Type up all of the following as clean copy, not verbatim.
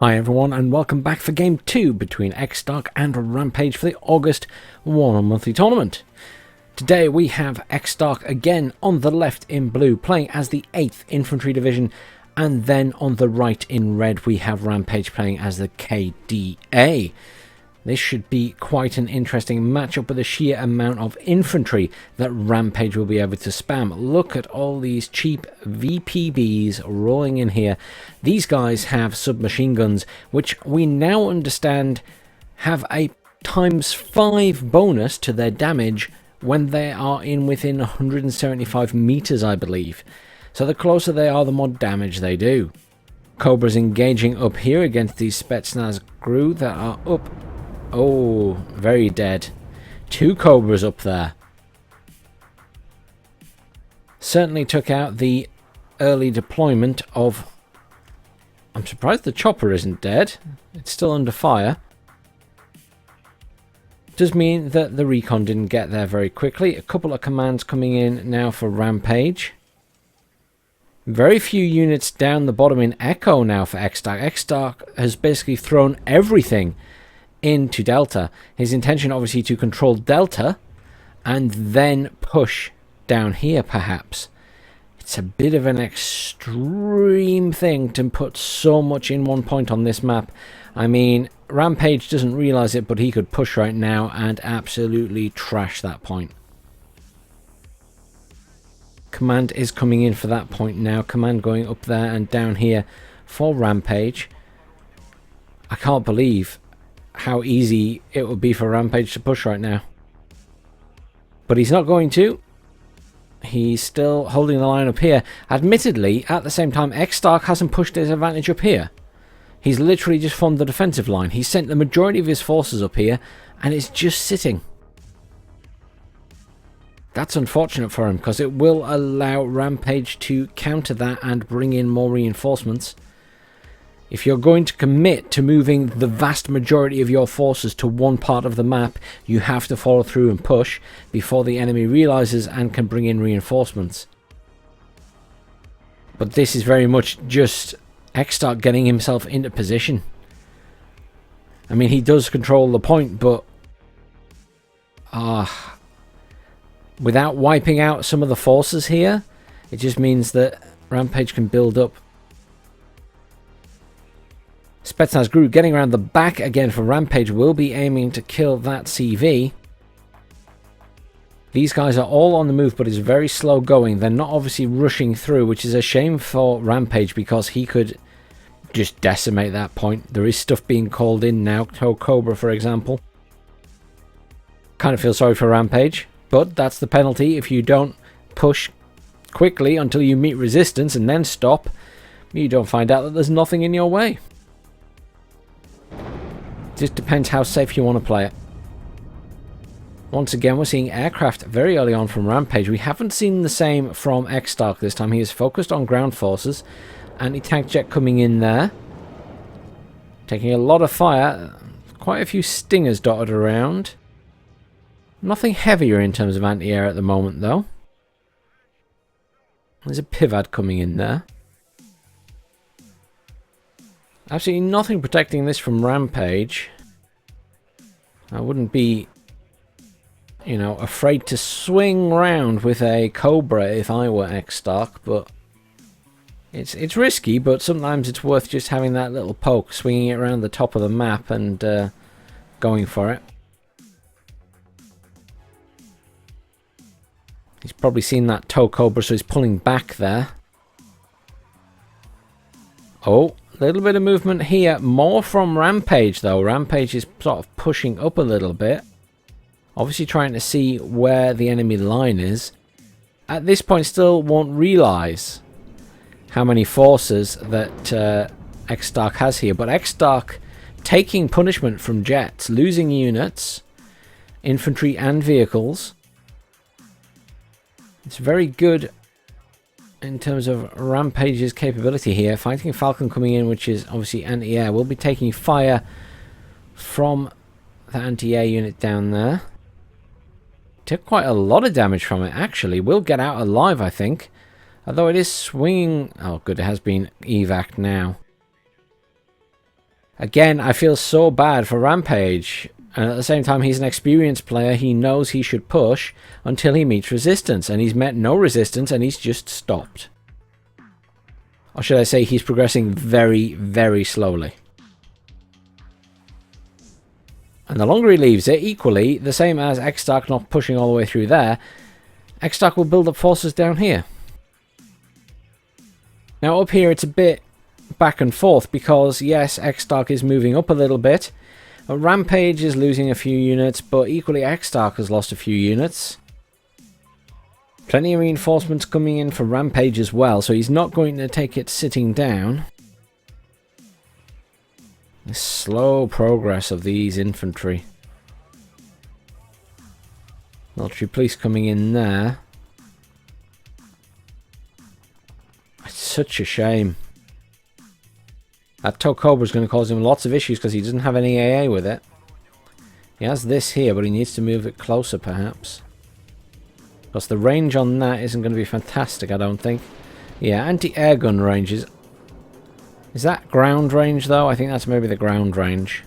Hi everyone and welcome back for game 2 between XStark and Rampage for the August WARNO monthly tournament. Today we have XStark again on the left in blue playing as the 8th Infantry Division, and then on the right in red we have Rampage playing as the KDA. This should be quite an interesting matchup with the sheer amount of infantry that Rampage will be able to spam. Look at all these cheap VPBs rolling in here. These guys have submachine guns, which we now understand have a ×5 bonus to their damage when they are in within 175 meters, I believe. So the closer they are, the more damage they do. Cobra's engaging up here against these Spetsnaz crew that are up. Oh, very dead. 2 Cobras up there. Certainly took out the early deployment of... I'm surprised the chopper isn't dead. It's still under fire. Does mean that the recon didn't get there very quickly. A couple of commands coming in now for Rampage. Very few units down the bottom in Echo now for XStark. XStark has basically thrown everything into Delta. His intention obviously to control Delta and then push down here perhaps. It's a bit of an extreme thing to put so much in one point on this map. I mean, Rampage doesn't realize it, but he could push right now and absolutely trash that point. Command is coming in for that point now. Command going up there and down here for Rampage. I can't believe how easy it would be for Rampage to push right now. But he's not going to. He's still holding the line up here. Admittedly, at the same time, XStark hasn't pushed his advantage up here. He's literally just formed the defensive line. He sent the majority of his forces up here, and it's just sitting. That's unfortunate for him, because it will allow Rampage to counter that and bring in more reinforcements. If you're going to commit to moving the vast majority of your forces to one part of the map, you have to follow through and push before the enemy realizes and can bring in reinforcements. But this is very much just XStark getting himself into position. I mean, he does control the point, but without wiping out some of the forces here, it just means that Rampage can build up. Spetsnaz group getting around the back again for Rampage, will be aiming to kill that CV. These guys are all on the move, but it's very slow going. They're not obviously rushing through, which is a shame for Rampage because he could just decimate that point. There is stuff being called in now. Cobra, for example. Kind of feel sorry for Rampage, but that's the penalty. If you don't push quickly until you meet resistance and then stop, you don't find out that there's nothing in your way. Just depends how safe you want to play it. Once again, we're seeing aircraft very early on from Rampage. We haven't seen the same from XStark this time. He is focused on ground forces. Anti-tank jet coming in there. Taking a lot of fire. Quite a few stingers dotted around. Nothing heavier in terms of anti-air at the moment, though. There's a Pivad coming in there. Absolutely nothing protecting this from Rampage. I wouldn't be, you know, afraid to swing round with a Cobra if I were XStark, but it's risky, but sometimes it's worth just having that little poke, swinging it around the top of the map and going for it. He's probably seen that tow Cobra, so he's pulling back there. Oh. Little bit of movement here, more from Rampage though. Rampage is sort of pushing up a little bit, obviously trying to see where the enemy line is. At this point still won't realize how many forces that XStark has here, but XStark taking punishment from jets, losing units, infantry and vehicles. It's very good in terms of Rampage's capability here. Fighting Falcon coming in, which is obviously anti-air. We'll be taking fire from the anti-air unit down there. Took quite a lot of damage from it, actually. We'll get out alive, I think. Although it is swinging... Oh, good, it has been evac'd now. Again, I feel so bad for Rampage. And at the same time, he's an experienced player. He knows he should push until he meets resistance. And he's met no resistance and he's just stopped. Or should I say he's progressing very, very slowly. And the longer he leaves it, equally, the same as XStark not pushing all the way through there, XStark will build up forces down here. Now up here it's a bit back and forth because, yes, XStark is moving up a little bit. Rampage is losing a few units, but equally XStark has lost a few units. Plenty of reinforcements coming in for Rampage as well, so he's not going to take it sitting down. The slow progress of these infantry. Military police coming in there. It's such a shame. That Tokobra is going to cause him lots of issues because he doesn't have any AA with it. He has this here, but he needs to move it closer perhaps. Because the range on that isn't going to be fantastic, I don't think. Yeah, anti-air gun range is... Is that ground range though? I think that's maybe the ground range.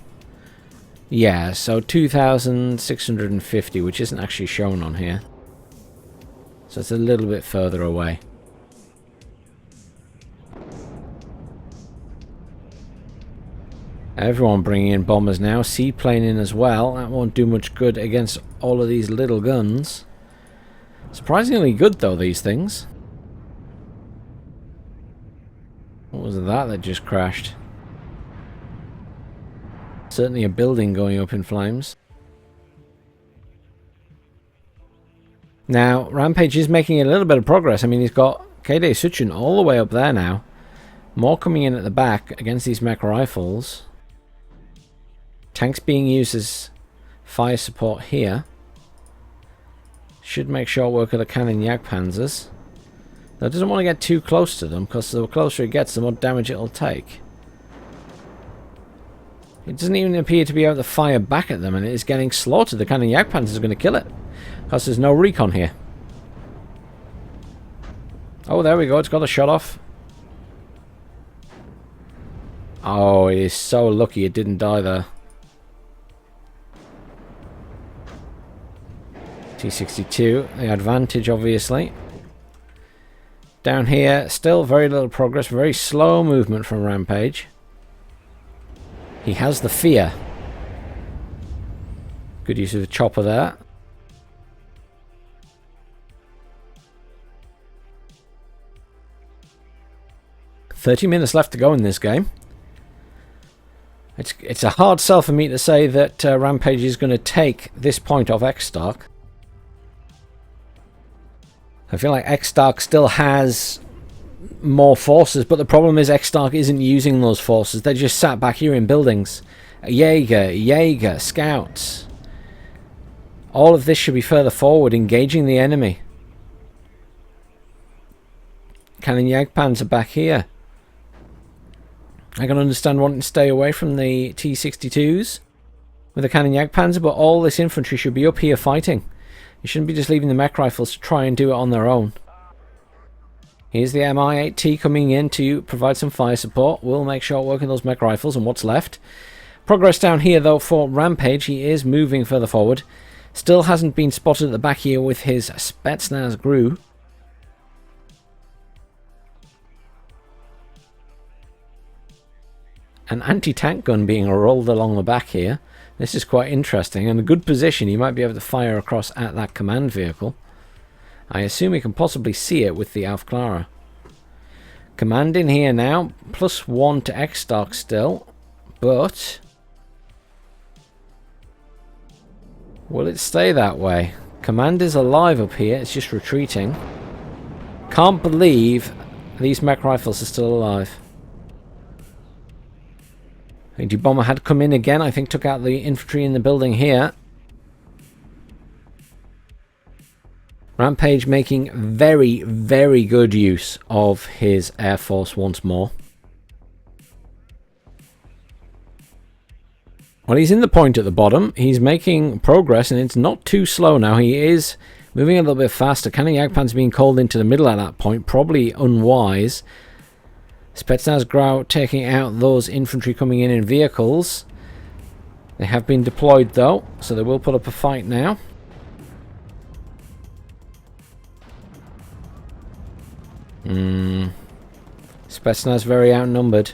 Yeah, so 2,650, which isn't actually shown on here. So it's a little bit further away. Everyone bringing in bombers now. Seaplane in as well. That won't do much good against all of these little guns. Surprisingly good though, these things. What was that just crashed? Certainly a building going up in flames. Now, Rampage is making a little bit of progress. I mean, he's got K-Day Suchun all the way up there now. More coming in at the back against these mech rifles. Tanks being used as fire support here. Should make short work of the cannon Jagdpanzers. Though it doesn't want to get too close to them, because the closer it gets, the more damage it'll take. It doesn't even appear to be able to fire back at them, and it is getting slaughtered. The cannon Jagdpanzer is going to kill it, because there's no recon here. Oh, there we go. It's got a shot off. Oh, it is so lucky it didn't die there. T62, the advantage obviously. Down here, still very little progress, very slow movement from Rampage. He has the fear. Good use of the chopper there. "30 minutes left to go in this game. It's a hard sell for me to say that Rampage is going to take this point off XStark. I feel like XStark still has more forces, but the problem is XStark isn't using those forces. They're just sat back here in buildings. Jaeger, scouts. All of this should be further forward, engaging the enemy. Cannon Jagdpanzer back here. I can understand wanting to stay away from the T-62s with the cannon Jagdpanzer, but all this infantry should be up here fighting. You shouldn't be just leaving the mech rifles to try and do it on their own. Here's the Mi-8T coming in to provide some fire support. We'll make short work of those mech rifles and what's left. Progress down here though for Rampage. He is moving further forward. Still hasn't been spotted at the back here with his Spetsnaz Gru. An anti-tank gun being rolled along the back here. This is quite interesting, and a good position. He might be able to fire across at that command vehicle. I assume he can possibly see it with the Aufklärer. Command in here now, +1 to XStark still, but will it stay that way? Command is alive up here, it's just retreating. Can't believe these mech rifles are still alive. Anti-bomber had come in again, I think took out the infantry in the building here. Rampage making very, very good use of his Air Force once more. Well, he's in the point at the bottom. He's making progress, and it's not too slow now. He is moving a little bit faster. Cannon Jagdpanzer being called into the middle at that point. Probably unwise. Spetsnaz Grau taking out those infantry coming in vehicles. They have been deployed though, so they will put up a fight now. Spetsnaz very outnumbered.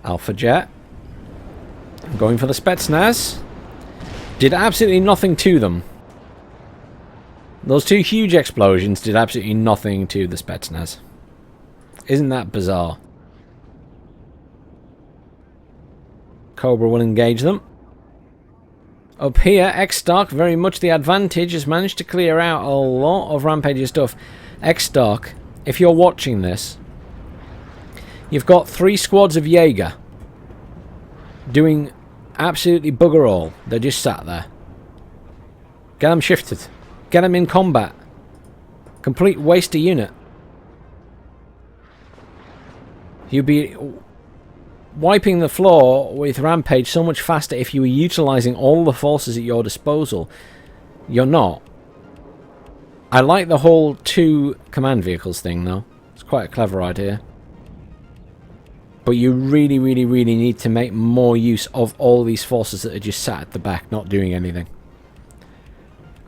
Alpha Jet going for the Spetsnaz. Did absolutely nothing to them. Those two huge explosions did absolutely nothing to the Spetsnaz. Isn't that bizarre? Cobra will engage them. Up here, XStark, very much the advantage, has managed to clear out a lot of Rampage's stuff. XStark, if you're watching this, you've got 3 squads of Jaeger doing absolutely bugger all. They're just sat there. Get them shifted. Get them in combat. Complete waste of unit. You'd be wiping the floor with Rampage so much faster if you were utilising all the forces at your disposal. You're not. I like the whole 2 command vehicles thing though. It's quite a clever idea. But you really, really, really need to make more use of all these forces that are just sat at the back, not doing anything.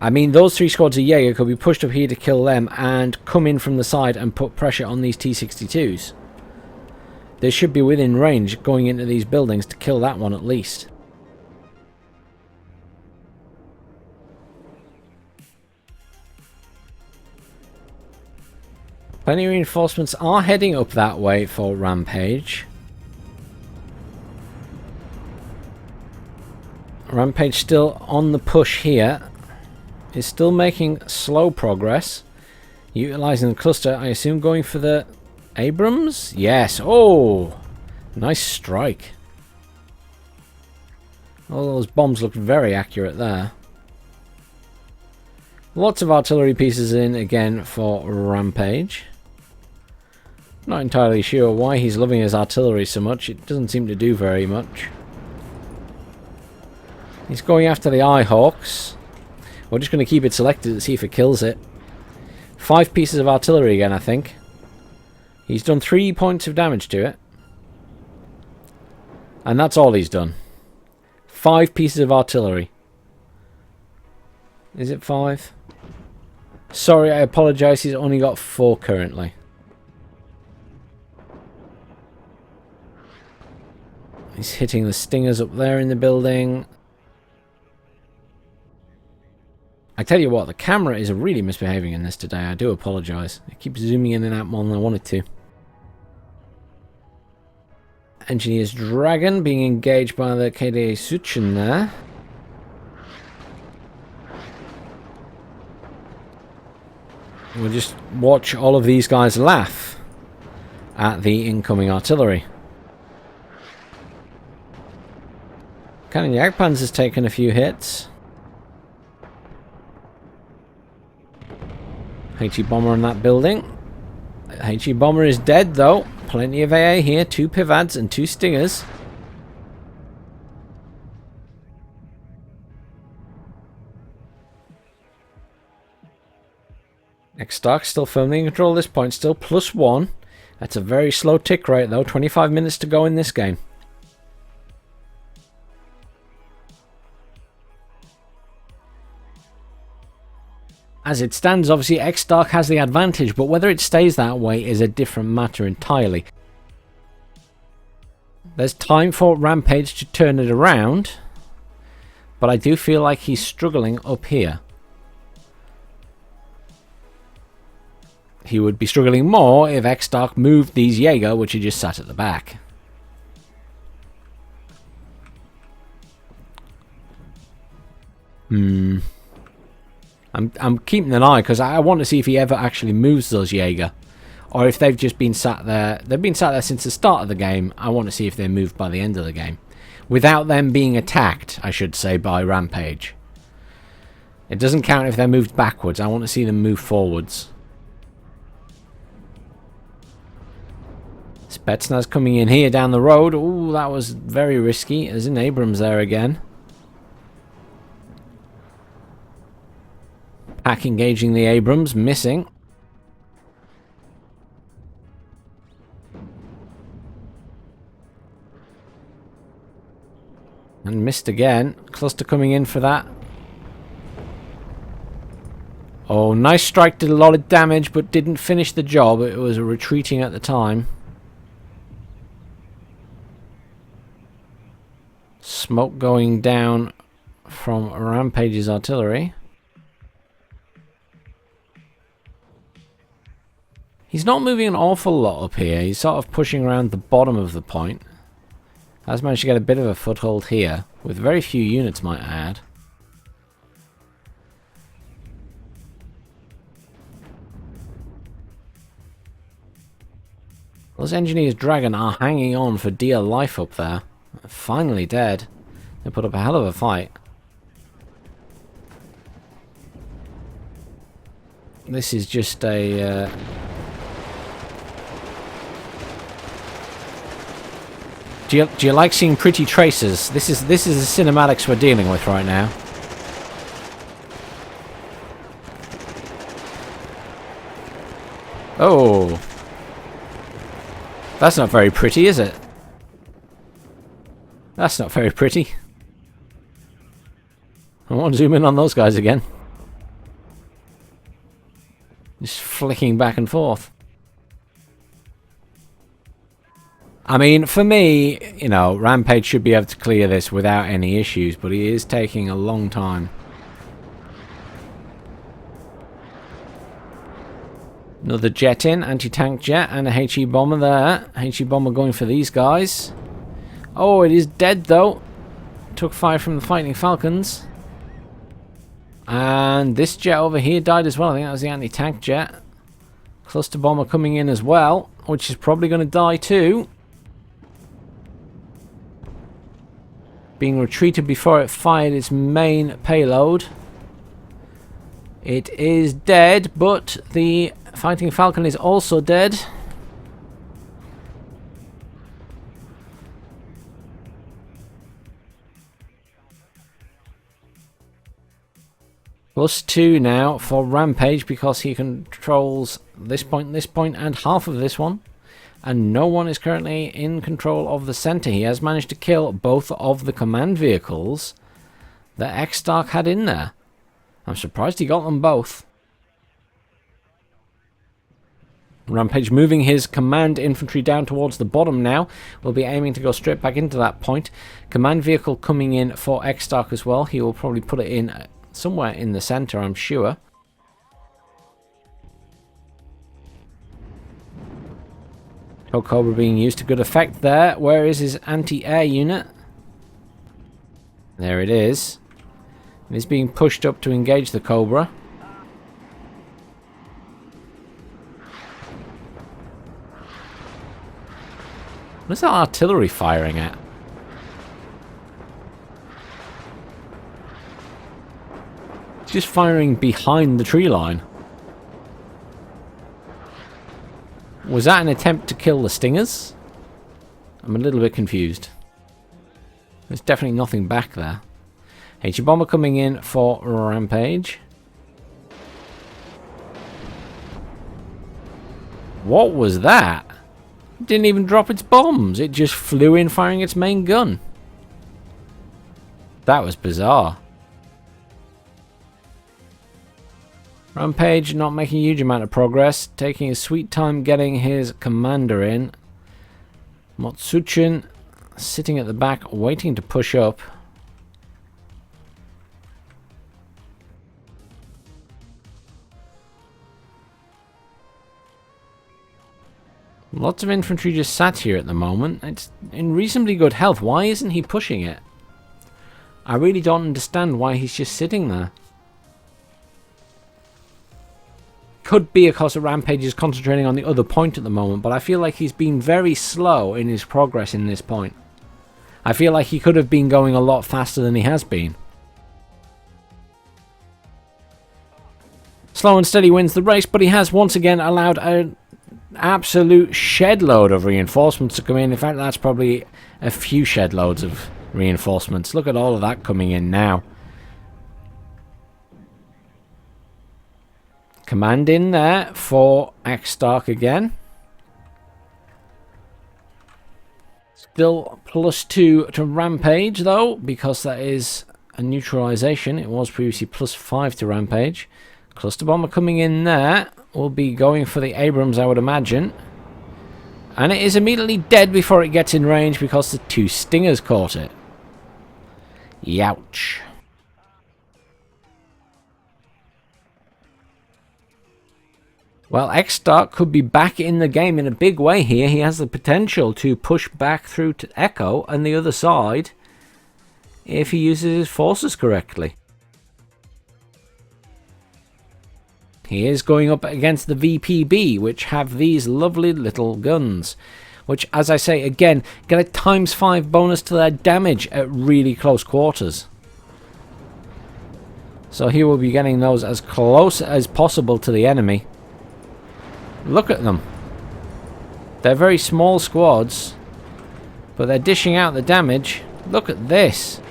I mean, those 3 squads of Jaeger could be pushed up here to kill them and come in from the side and put pressure on these T-62s. They should be within range going into these buildings to kill that one at least. Plenty of reinforcements are heading up that way for Rampage. Rampage still on the push here. Is still making slow progress. Utilising the cluster, I assume going for the Abrams? Yes. Oh! Nice strike. All those bombs look very accurate there. Lots of artillery pieces in again for Rampage. Not entirely sure why he's loving his artillery so much. It doesn't seem to do very much. He's going after the Eyehawks. We're just going to keep it selected to see if it kills it. 5 pieces of artillery again, I think. He's done 3 points of damage to it. And that's all he's done. 5 pieces of artillery. Is it 5? Sorry, I apologise. He's only got 4 currently. He's hitting the Stingers up there in the building. I tell you what, the camera is really misbehaving in this today. I do apologise. It keeps zooming in and out more than I want it to. Engineer's Dragon being engaged by the KDA Suchen there. We'll just watch all of these guys laugh at the incoming artillery. Cannon Jagdpanzer has taken a few hits. HE Bomber on that building. HE Bomber is dead though. Plenty of AA here. 2 Pivads and 2 Stingers. XStark still firmly in control at this point. Still +1. That's a very slow tick rate though. 25 minutes to go in this game. As it stands, obviously, XStark has the advantage, but whether it stays that way is a different matter entirely. There's time for Rampage to turn it around, but I do feel like he's struggling up here. He would be struggling more if XStark moved these Jaeger, which are just sat at the back. I'm keeping an eye because I want to see if he ever actually moves those Jaeger, or if they've just been sat there. They've been sat there since the start of the game. I want to see if they're moved by the end of the game, without them being attacked, I should say, by Rampage. It doesn't count if they're moved backwards. I want to see them move forwards. Spetsnaz coming in here down the road. Ooh, that was very risky. There's an Abrams there again. Pack engaging the Abrams, missing. And missed again. Cluster coming in for that. Oh, nice strike, did a lot of damage, but didn't finish the job. It was retreating at the time. Smoke going down from Rampage's artillery. He's not moving an awful lot up here. He's sort of pushing around the bottom of the point. Has managed to get a bit of a foothold here, with very few units, might I add. Those engineers Dragon are hanging on for dear life up there. Finally dead. They put up a hell of a fight. This is just a... Do you like seeing pretty traces? This is the cinematics we're dealing with right now. Oh. That's not very pretty, is it? That's not very pretty. I want to zoom in on those guys again. Just flicking back and forth. I mean, for me, you know, Rampage should be able to clear this without any issues, but he is taking a long time. Another jet in, anti-tank jet, and a HE bomber there. HE bomber going for these guys. Oh, it is dead though. Took fire from the Fighting Falcons. And this jet over here died as well. I think that was the anti-tank jet. Cluster bomber coming in as well, which is probably going to die too. Being retreated before it fired its main payload. It is dead, but the Fighting Falcon is also dead. +2 now for Rampage because he controls this point, and half of this one. And no one is currently in control of the center. He has managed to kill both of the command vehicles that XStark had in there. I'm surprised he got them both. Rampage moving his command infantry down towards the bottom now. Will be aiming to go straight back into that point. Command vehicle coming in for XStark as well. He will probably put it in somewhere in the center, I'm sure. Cobra being used to good effect there. Where is his anti-air unit? There it is. It is being pushed up to engage the Cobra. What is that artillery firing at? It's just firing behind the tree line. Was that an attempt to kill the Stingers? I'm a little bit confused. There's definitely nothing back there. HE bomber coming in for Rampage. What was that? It didn't even drop its bombs. It just flew in firing its main gun. That was bizarre. Rampage not making a huge amount of progress, taking his sweet time getting his commander in. Motsuchin sitting at the back waiting to push up. Lots of infantry just sat here at the moment. It's in reasonably good health. Why isn't he pushing it? I really don't understand why he's just sitting there. Could be because Rampage is concentrating on the other point at the moment, but I feel like he's been very slow in his progress in this point. I feel like he could have been going a lot faster than he has been. Slow and steady wins the race, but he has once again allowed an absolute shed load of reinforcements to come in. In fact, that's probably a few shed loads of reinforcements. Look at all of that coming in now. Command in there for XStark again. Still +2 to Rampage though, because that is a neutralization. It was previously +5 to Rampage. Cluster Bomber coming in there. Will be going for the Abrams, I would imagine. And it is immediately dead before it gets in range because the 2 Stingers caught it. Youch. Well, XStark could be back in the game in a big way here. He has the potential to push back through to Echo and the other side if he uses his forces correctly. He is going up against the VPB, which have these lovely little guns, which, as I say again, get a ×5 bonus to their damage at really close quarters. So he will be getting those as close as possible to the enemy. Look at them. They're very small squads, but they're dishing out the damage. Look at this.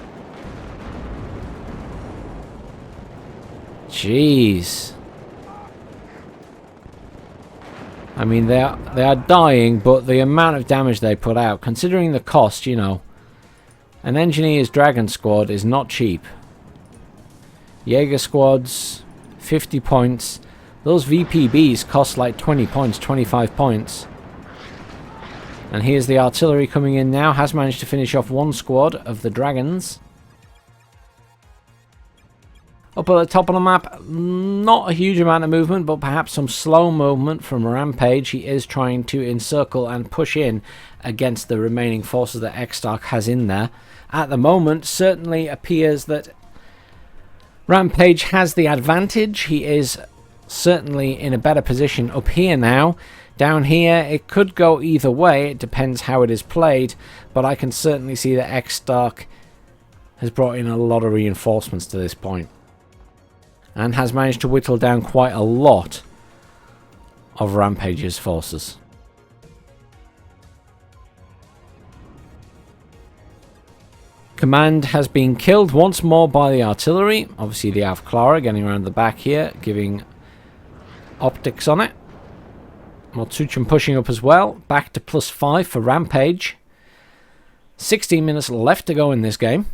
Jeez. I mean, they are dying, but the amount of damage they put out, considering the cost, you know, an Engineer's Dragon squad is not cheap. Jaeger squads, 50 points. Those VPBs cost like 20 points, 25 points. And here's the artillery coming in now. Has managed to finish off 1 squad of the Dragons. Up at the top of the map, not a huge amount of movement, but perhaps some slow movement from Rampage. He is trying to encircle and push in against the remaining forces that XStark has in there. At the moment, certainly appears that Rampage has the advantage. He is certainly in a better position up here now. Down here, it could go either way. It depends how it is played, but I can certainly see that XStark has brought in a lot of reinforcements to this point, and has managed to whittle down quite a lot of Rampage's forces. Command has been killed once more by the artillery. Obviously the Alf Clara getting around the back here, giving optics on it. Motsuchum pushing up as well. Back to +5 for Rampage. 16 minutes left to go in this game.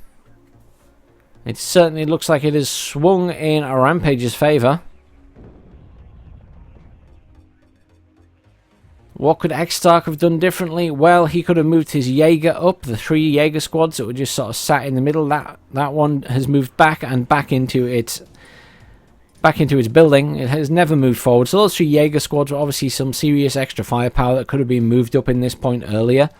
It certainly looks like it has swung in a Rampage's favour. What could XStark have done differently? Well, he could have moved his Jaeger up, the 3 Jaeger squads that were just sort of sat in the middle. That one has moved back and back into its building. It has never moved forward. So those 3 Jaeger squads were obviously some serious extra firepower that could have been moved up in this point earlier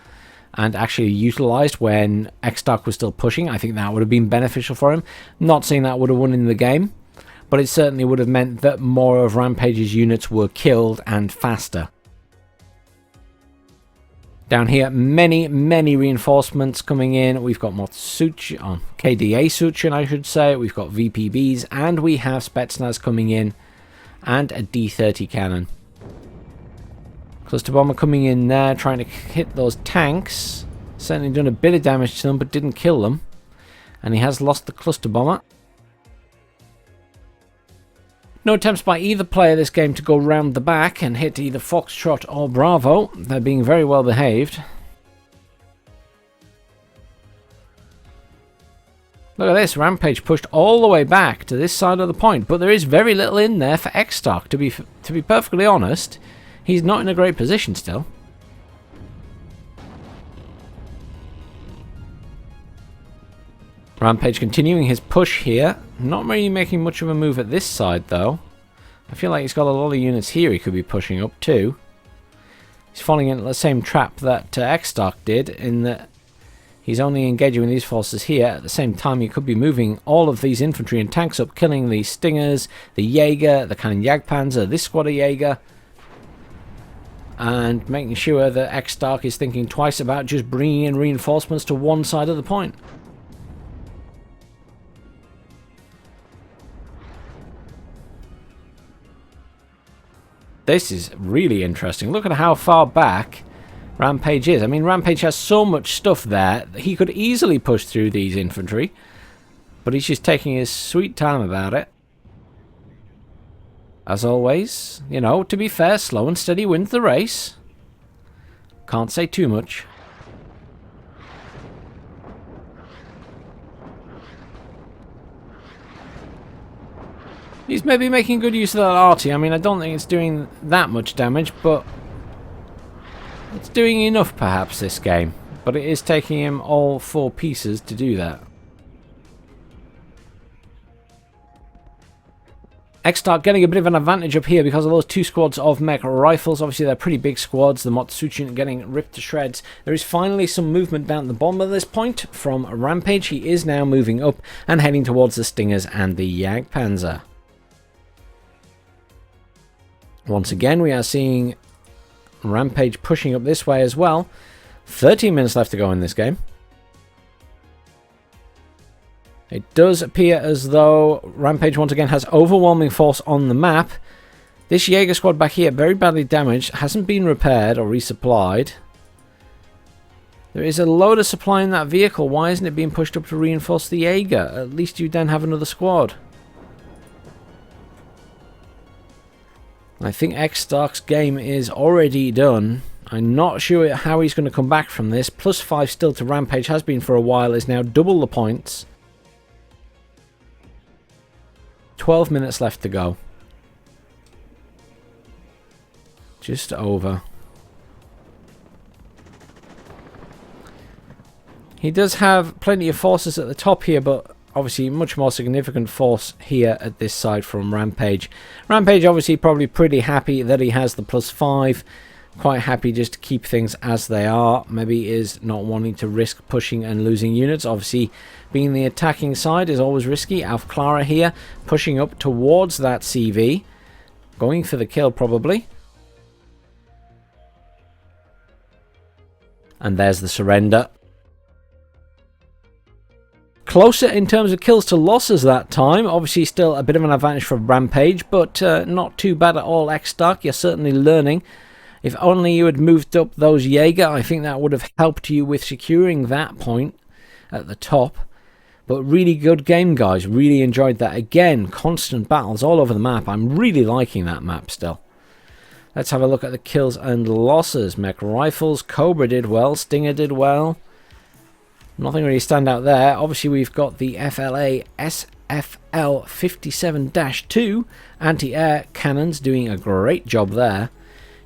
and actually utilised when XStark was still pushing. I think that would have been beneficial for him. Not saying that would have won in the game, but it certainly would have meant that more of Rampage's units were killed and faster. Down here, many reinforcements coming in. We've got Motsuchum, KDA Suchin, I should say. We've got VPBs, and we have Spetsnaz coming in, and a D-30 cannon. Cluster Bomber coming in there, trying to hit those tanks. Certainly done a bit of damage to them, but didn't kill them. And he has lost the Cluster Bomber. No attempts by either player this game to go round the back and hit either Foxtrot or Bravo. They're being very well behaved. Look at this, Rampage pushed all the way back to this side of the point, but there is very little in there for XStark. To be perfectly honest, he's not in a great position still. Rampage continuing his push here. Not really making much of a move at this side though. I feel like he's got a lot of units here he could be pushing up too. He's falling into the same trap that XStark did, in that he's only engaging with these forces here. At the same time, he could be moving all of these infantry and tanks up, killing the Stingers, the Jaeger, the Cannon Jagdpanzer, this squad of Jaeger, and making sure that XStark is thinking twice about just bringing in reinforcements to one side of the point. This is really interesting. Look at how far back Rampage is. I mean, Rampage has so much stuff there. He could easily push through these infantry, but he's just taking his sweet time about it. as always. You know, to be fair, slow and steady wins the race. Can't say too much. He's maybe making good use of that arty. I mean, I don't think it's doing that much damage, but it's doing enough perhaps this game. But it is taking him all 4 pieces to do that. XStark getting a bit of an advantage up here because of those 2 squads of mech rifles. Obviously, they're pretty big squads. The Motsuchin getting ripped to shreds. There is finally some movement down the bottom at this point from Rampage. He is now moving up and heading towards the Stingers and the Jagdpanzer. Once again, we are seeing Rampage pushing up this way as well. 13 minutes left to go in this game. It does appear as though Rampage once again has overwhelming force on the map. This Jaeger squad back here, very badly damaged, hasn't been repaired or resupplied. There is a load of supply in that vehicle. Why isn't it being pushed up to reinforce the Jaeger? At least you then have another squad. I think XStark's game is already done. I'm not sure how he's going to come back from this. +5 still to Rampage, has been for a while, is now double the points. 12 minutes left to go. Just over. He does have plenty of forces at the top here, but obviously much more significant force here at this side from Rampage. Rampage obviously probably pretty happy that he has the +5. Quite happy just to keep things as they are. Maybe is not wanting to risk pushing and losing units. Obviously, being the attacking side is always risky. Alf Clara here, pushing up towards that CV. Going for the kill, probably. And there's the surrender. Closer in terms of kills to losses that time. Obviously, still a bit of an advantage for Rampage, but not too bad at all, XStark. You're certainly learning. If only you had moved up those Jaeger, I think that would have helped you with securing that point at the top. But really good game, guys. Really enjoyed that. Again, constant battles all over the map. I'm really liking that map still. Let's have a look at the kills and losses. Mech Rifles, Cobra did well, Stinger did well. Nothing really stand out there. Obviously, we've got the FLA SFL 57-2 anti-air cannons doing a great job there.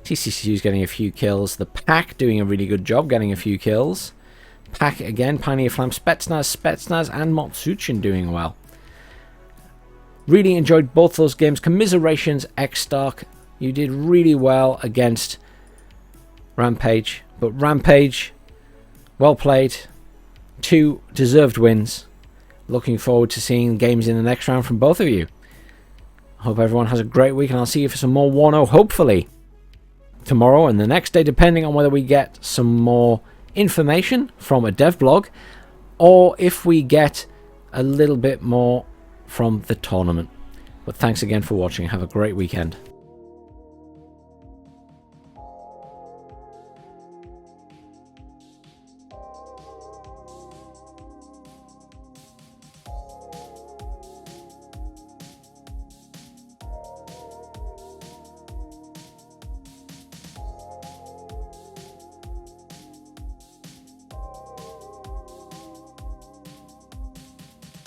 TCCU's getting a few kills. The Pack doing a really good job getting a few kills. Pack again, Pioneer Flam, Spetsnaz and Motsuchin doing well. Really enjoyed both those games. Commiserations, XStark. You did really well against Rampage. But Rampage, well played. 2 deserved wins. Looking forward to seeing games in the next round from both of you. Hope everyone has a great week, and I'll see you for some more WARNO, hopefully tomorrow and the next day, depending on whether we get some more information from a dev blog or if we get a little bit more from the tournament. But thanks again for watching. Have a great weekend.